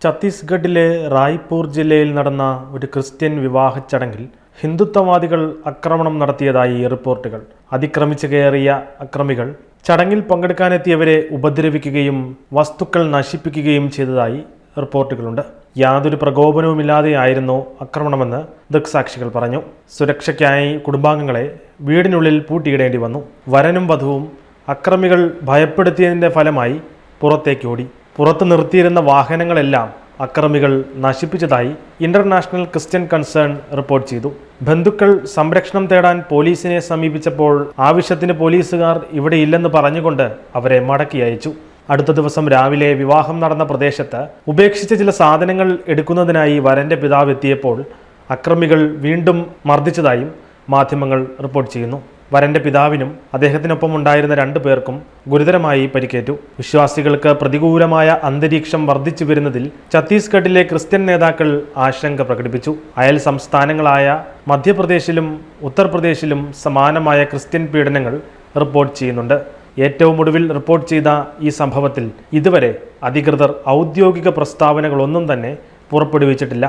ഛത്തീസ്ഗഡിലെ റായ്പൂർ ജില്ലയിൽ നടന്ന ഒരു ക്രിസ്ത്യൻ വിവാഹ ചടങ്ങിൽ ഹിന്ദുത്വവാദികൾ ആക്രമണം നടത്തിയതായി റിപ്പോർട്ടുകൾ. അതിക്രമിച്ചു കയറിയ അക്രമികൾ ചടങ്ങിൽ പങ്കെടുക്കാനെത്തിയവരെ ഉപദ്രവിക്കുകയും വസ്തുക്കൾ നശിപ്പിക്കുകയും ചെയ്തതായി റിപ്പോർട്ടുകളുണ്ട്. യാതൊരു പ്രകോപനവുമില്ലാതെയായിരുന്നു ആക്രമണമെന്ന് ദൃക്സാക്ഷികൾ പറഞ്ഞു. സുരക്ഷയ്ക്കായി കുടുംബാംഗങ്ങളെ വീടിനുള്ളിൽ പൂട്ടിയിടേണ്ടി വന്നു. വരനും വധുവും അക്രമികൾ ഭയപ്പെടുത്തിയതിൻ്റെ ഫലമായി പുറത്തേക്ക് ഓടി. പുറത്തു നിർത്തിയിരുന്ന വാഹനങ്ങളെല്ലാം അക്രമികൾ നശിപ്പിച്ചതായി ഇന്റർനാഷണൽ ക്രിസ്ത്യൻ കൺസേൺ റിപ്പോർട്ട് ചെയ്തു. ബന്ധുക്കൾ സംരക്ഷണം തേടാൻ പോലീസിനെ സമീപിച്ചപ്പോൾ ആവശ്യത്തിന് പോലീസുകാർ ഇവിടെ ഇല്ലെന്ന് പറഞ്ഞുകൊണ്ട് അവരെ മടക്കി അയച്ചു. അടുത്ത ദിവസം രാവിലെ വിവാഹം നടന്ന പ്രദേശത്ത് ഉപേക്ഷിച്ച ചില സാധനങ്ങൾ എടുക്കുന്നതിനായി വരന്റെ പിതാവ് എത്തിയപ്പോൾ അക്രമികൾ വീണ്ടും മർദ്ദിച്ചതായും മാധ്യമങ്ങൾ റിപ്പോർട്ട് ചെയ്യുന്നു. വരന്റെ പിതാവിനും അദ്ദേഹത്തിനൊപ്പം ഉണ്ടായിരുന്ന 2 പേർക്കും ഗുരുതരമായി പരിക്കേറ്റു. വിശ്വാസികൾക്ക് പ്രതികൂലമായ അന്തരീക്ഷം വർദ്ധിച്ചു വരുന്നതിൽ ഛത്തീസ്ഗഡിലെ ക്രിസ്ത്യൻ നേതാക്കൾ ആശങ്ക പ്രകടിപ്പിച്ചു. അയൽ സംസ്ഥാനങ്ങളായ മധ്യപ്രദേശിലും ഉത്തർപ്രദേശിലും സമാനമായ ക്രിസ്ത്യൻ പീഡനങ്ങൾ റിപ്പോർട്ട് ചെയ്യുന്നുണ്ട്. ഏറ്റവും ഒടുവിൽ റിപ്പോർട്ട് ചെയ്ത ഈ സംഭവത്തിൽ ഇതുവരെ അധികൃതർ ഔദ്യോഗിക പ്രസ്താവനകളൊന്നും തന്നെ പുറപ്പെടുവിച്ചിട്ടില്ല.